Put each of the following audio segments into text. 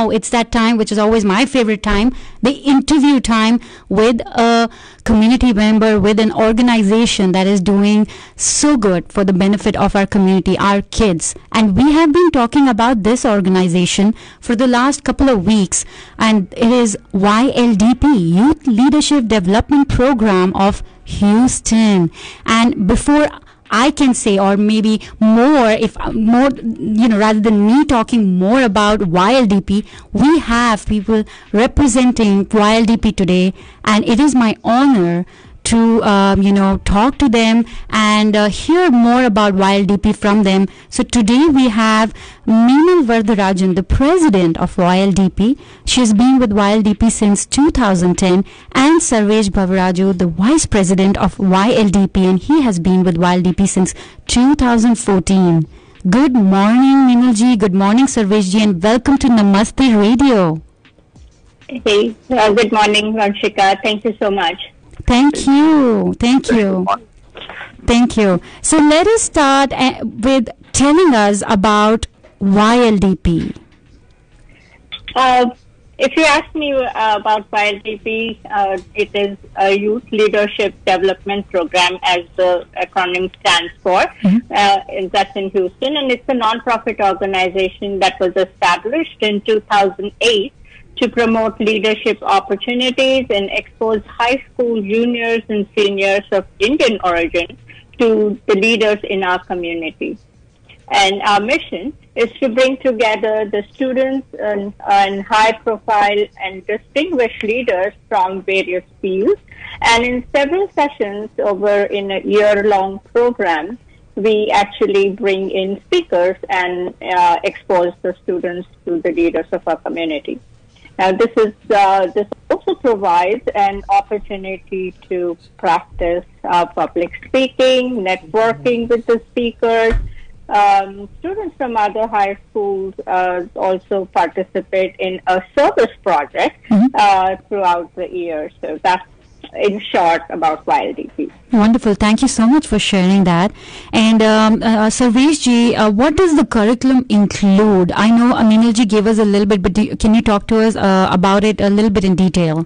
now it's that time, which is always my favorite time, the interview time with a community member, with an organization that is doing so good for the benefit of our community, our kids. And we have been talking about this organization for the last couple of weeks, and it is YLDP, Youth Leadership Development Program of Houston. And before I can say, or maybe more, if more, rather than me talking more about YLDP, we have people representing YLDP today, and it is my honor to talk to them and hear more about YLDP from them. So today we have Meenal Vardarajan, the president of YLDP. She has been with YLDP since 2010, and Sarvesh Bhavaraju, the vice president of YLDP, and he has been with YLDP since 2014. Good morning, Meenalji. Good morning, Sarveshji, and welcome to Namaste Radio. Hey, good morning, Vanshika. Thank you so much. Thank you. Thank you. Thank you. So let us start with telling us about YLDP. If you ask me about YLDP, it is a Youth Leadership Development Program, as the acronym stands for. That's in Houston, and it's a non-profit organization that was established in 2008 to promote leadership opportunities and expose high school juniors and seniors of Indian origin to the leaders in our community. And our mission is to bring together the students and high-profile and distinguished leaders from various fields. And in several sessions in a year-long program, we actually bring in speakers and expose the students to the leaders of our community. Now, this also provides an opportunity to practice public speaking, networking with the speakers. Students from other high schools also participate in a service project throughout the year. So that's in short about YLDP. Wonderful. Thank you so much for sharing that. And Sarveshji, what does the curriculum include? I know Meenalji gave us a little bit, but can you talk to us about it a little bit in detail?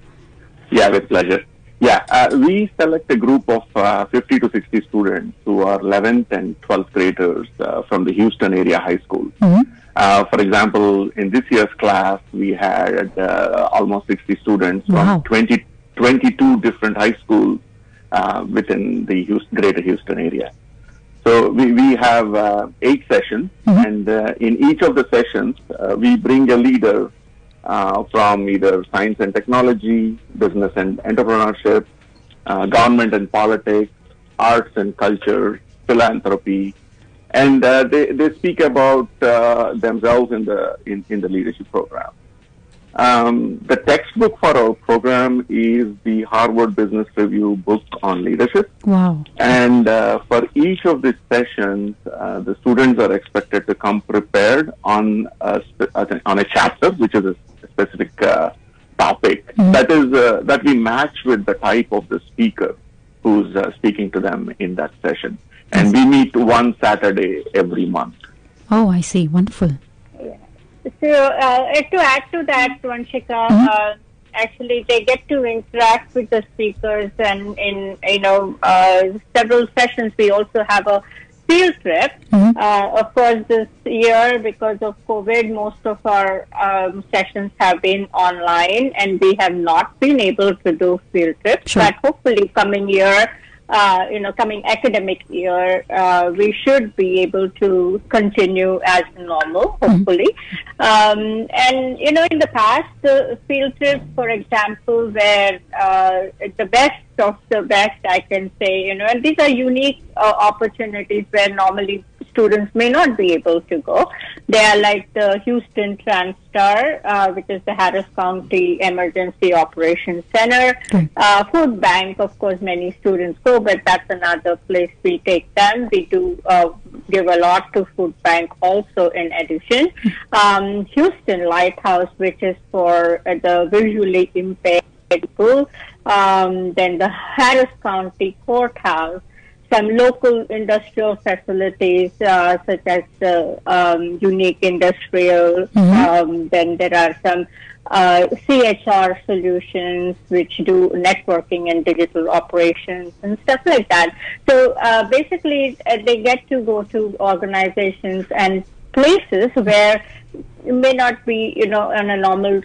Yeah, with pleasure. Yeah, we select a group of 50 to 60 students who are 11th and 12th graders from the Houston area high school. For example, in this year's class, we had almost 60 students from 22 different high schools within the greater Houston area. So we have 8 sessions, and in each of the sessions, we bring a leader from either science and technology, business and entrepreneurship, government and politics, arts and culture, philanthropy, and they speak about themselves in the leadership program. The textbook for our program is the Harvard Business Review book on leadership. Wow. And for each of these sessions, the students are expected to come prepared on a chapter, which is a specific topic that we match with the type of the speaker who's speaking to them in that session. And we meet one Saturday every month. Oh, I see. Wonderful. So, to add to that, Vanshika, actually they get to interact with the speakers, and in several sessions we also have a field trip. Of course, this year, because of COVID, most of our sessions have been online, and we have not been able to do field trips. Sure. But hopefully, coming year, coming academic year, we should be able to continue as normal, hopefully. And, in the past, the field trips, for example, were the best of the best, I can say, and these are unique opportunities where normally students may not be able to go. They are like the Houston TransStar, which is the Harris County Emergency Operations Center. Food Bank, of course, many students go, but that's another place we take them. We do give a lot to Food Bank also in addition. Houston Lighthouse, which is for the visually impaired people. Then the Harris County Courthouse. some local industrial facilities, such as the Unique Industrial. Then there are some CHR solutions which do networking and digital operations and stuff like that. So basically, they get to go to organizations and places where it may not be, on a normal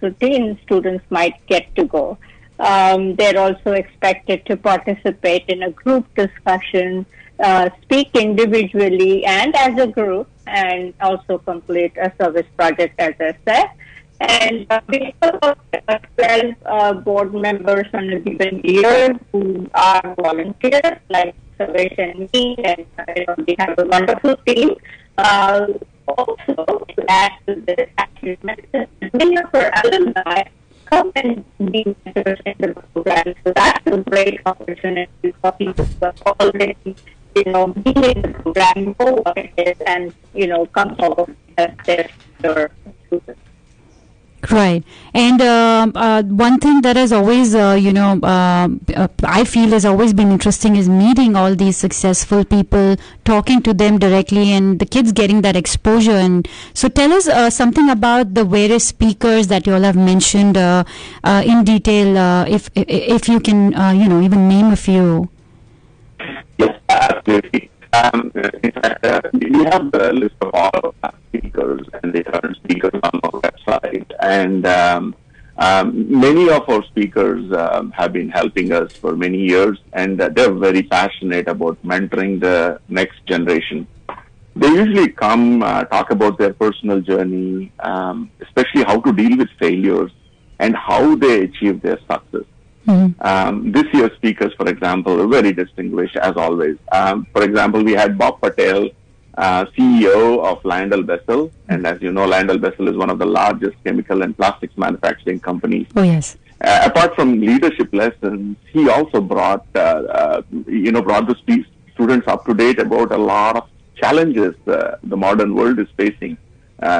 routine students might get to go. They're also expected to participate in a group discussion, speak individually and as a group, and also complete a service project, as I said. And we have 12 board members on a given year who are volunteers, like Savesh and me, and we have a wonderful team. Also, to add to this, actually, many of our alumni come and be mentors in the program. So that's a great opportunity for people who have already, been in the program, know what it is, and, come forward as their students. Right. And one thing that has always, I feel has always been interesting is meeting all these successful people, talking to them directly, and the kids getting that exposure. And so tell us something about the various speakers that you all have mentioned in detail, if you can, even name a few. Yes, absolutely. In fact, we have the list of all of our speakers and the current speakers on our website, and many of our speakers have been helping us for many years, and they're very passionate about mentoring the next generation. They usually come talk about their personal journey, especially how to deal with failures and how they achieve their success. This year's speakers, for example, are very distinguished, as always. For example, we had Bob Patel, CEO of LyondellBasell, and as you know, LyondellBasell is one of the largest chemical and plastics manufacturing companies. Oh, yes. Apart from leadership lessons, he also brought the students up to date about a lot of challenges the modern world is facing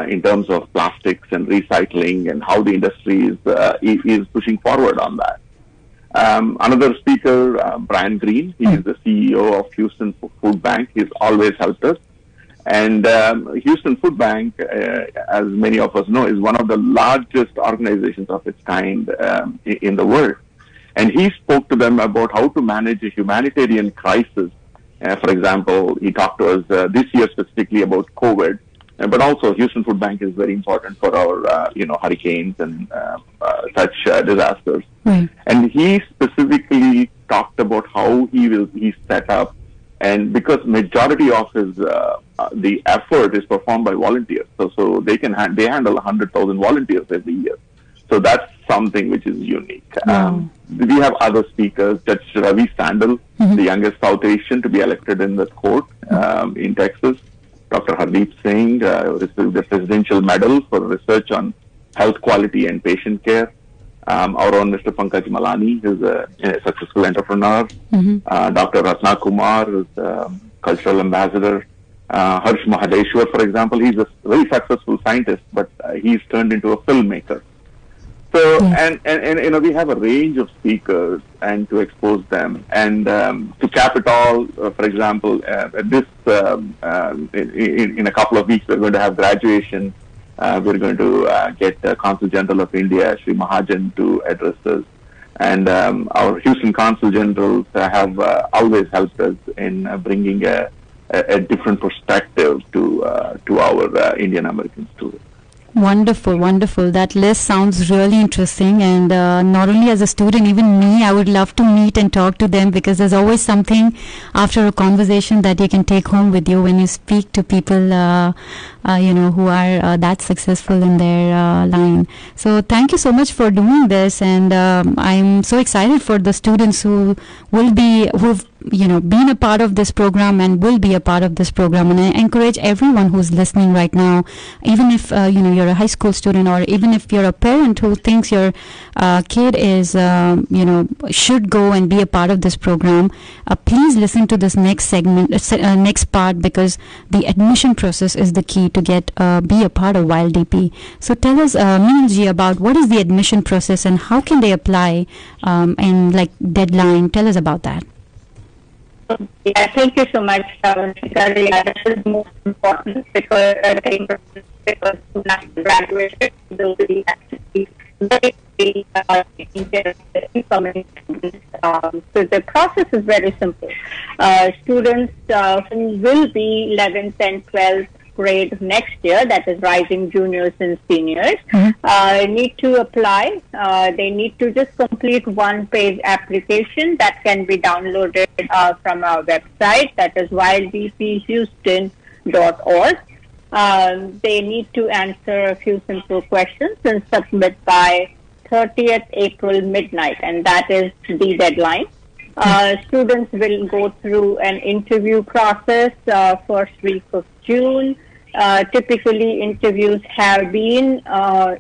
in terms of plastics and recycling, and how the industry is pushing forward on that. Another speaker, Brian Green, he is the CEO of Houston Food Bank. He's always helped us. And Houston Food Bank, as many of us know, is one of the largest organizations of its kind in the world. And he spoke to them about how to manage a humanitarian crisis. For example, he talked to us this year specifically about COVID. But also, Houston Food Bank is very important for our, hurricanes and such disasters. Right. And he specifically talked about how he set up, and because majority of his the effort is performed by volunteers, so they handle 100,000 volunteers every year. So that's something which is unique. We have other speakers, Judge Ravi Sandal, the youngest South Asian to be elected in the court in Texas. Dr. Hardeep Singh received the Presidential Medal for research on health quality and patient care. Our own Mr. Pankaj Malani is a successful entrepreneur. Dr. Ratna Kumar is a cultural ambassador. Harsh Mahadeshwar, for example, he's a very successful scientist, but he's turned into a filmmaker. So, and we have a range of speakers and to expose them. And to cap it all, for example, in a couple of weeks, we're going to have graduation. We're going to get Consul General of India, Sri Mahajan, to address us. And our Houston Consul Generals have always helped us in bringing a different perspective to our Indian American students. Wonderful, wonderful. That list sounds really interesting, and not only as a student, even me, I would love to meet and talk to them, because there's always something after a conversation that you can take home with you when you speak to people, who are that successful in their line. So thank you so much for doing this, and I'm so excited for the students who've been a part of this program and will be a part of this program. And I encourage everyone who's listening right now, even if you're a high school student, or even if you're a parent who thinks your kid is should go and be a part of this program, please listen to this next segment, next part, because the admission process is the key to be a part of WildDP. So tell us, Meenal about what is the admission process and how can they apply, and like deadline. Tell us about that. Yeah, thank you so much, Shikari. Yeah, that is most important because I think because soon after graduation, will be actually very taking care of the incoming students. So the process is very simple. Students who will be 11th and 12th grade next year, that is rising juniors and seniors, need to apply. They need to just complete one-page application that can be downloaded from our website, that is wildbphouston.org. They need to answer a few simple questions and submit by 30th April midnight, and that is the deadline. Students will go through an interview process first week of June. Typically, interviews have been,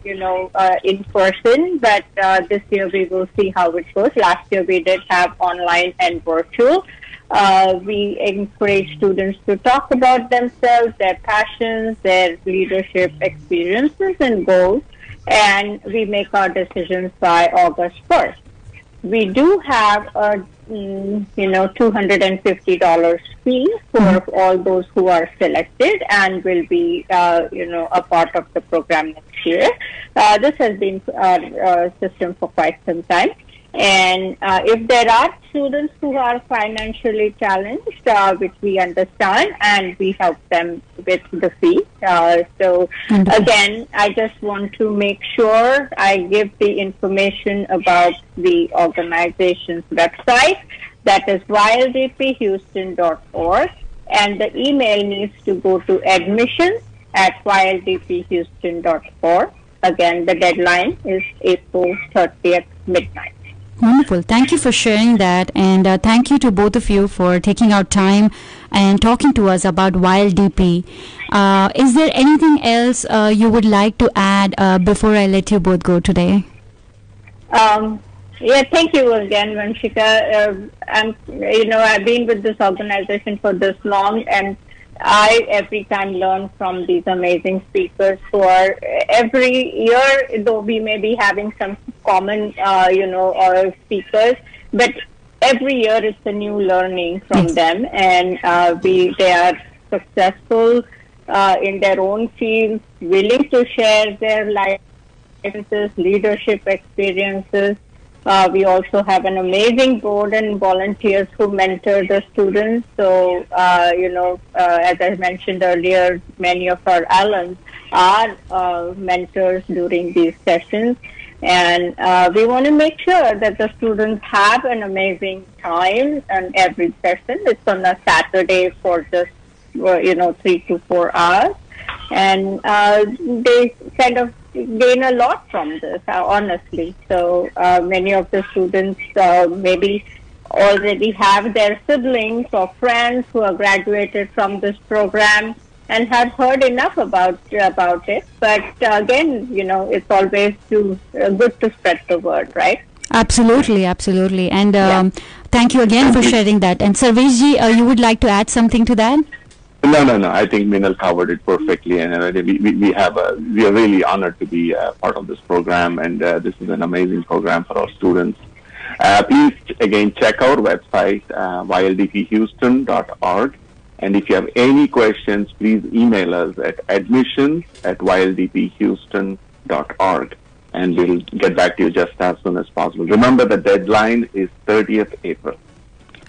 in person, but this year we will see how it goes. Last year we did have online and virtual. We encourage students to talk about themselves, their passions, their leadership experiences and goals, and we make our decisions by August 1st. We do have a $250 fee for all those who are selected and will be, a part of the program next year. This has been our system for quite some time. And if there are students who are financially challenged, which we understand, and we help them with the fee. So again, I just want to make sure I give the information about the organization's website. That is wildbphouston.org. And the email needs to go to admissions@wildbphouston.org. Again, the deadline is April 30th midnight. Wonderful. Thank you for sharing that, and thank you to both of you for taking out time and talking to us about WildDP. Is there anything else you would like to add before I let you both go today? Yeah, thank you again, Vanshika. I've been with this organization for this long, and I every time learn from these amazing speakers who are every year, though we may be having some common, or speakers, but every year it's a new learning from them, and they are successful in their own fields, willing to share their life experiences, leadership experiences. We also have an amazing board and volunteers who mentor the students. So, as I mentioned earlier, many of our alums are mentors during these sessions. And we want to make sure that the students have an amazing time in every session. It's on a Saturday for just, 3 to 4 hours. And they kind of gain a lot from this, honestly. So many of the students maybe already have their siblings or friends who are graduated from this program and have heard enough about it. But again, it's always good to spread the word, right? Absolutely. And thank you again for sharing that. And Sarveshji, you would like to add something to that? No. I think Minal covered it perfectly, and we are really honored to be part of this program, and this is an amazing program for our students. Please again check our website, wildbphouston.org, and if you have any questions, please email us at admissions@wildbphouston.org, and we'll get back to you just as soon as possible. Remember, the deadline is 30th April.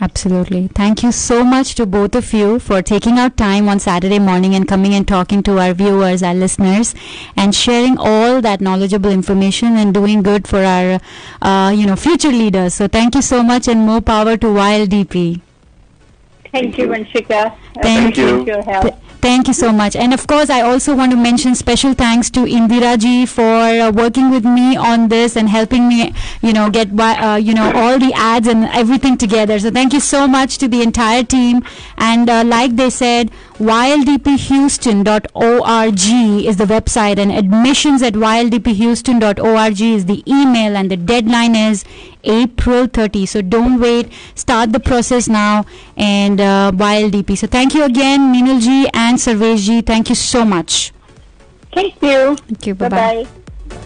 Absolutely. Thank you so much to both of you for taking out time on Saturday morning and coming and talking to our viewers, our listeners, and sharing all that knowledgeable information and doing good for our, future leaders. So thank you so much, and more power to WildDP. Thank you, Vanshika. Thank you. Your help. Thank you so much. And of course, I also want to mention special thanks to Indira ji for working with me on this and helping me, get all the ads and everything together. So thank you so much to the entire team. And like they said, wildbphouston.org is the website, and admissions@wildbphouston.org is the email, and the deadline is April 30. So don't wait. Start the process now, and WildDP. So thank you again, Minal ji and Sarvesh ji. Thank you so much. Thank you. Thank you. Bye-bye. Bye-bye.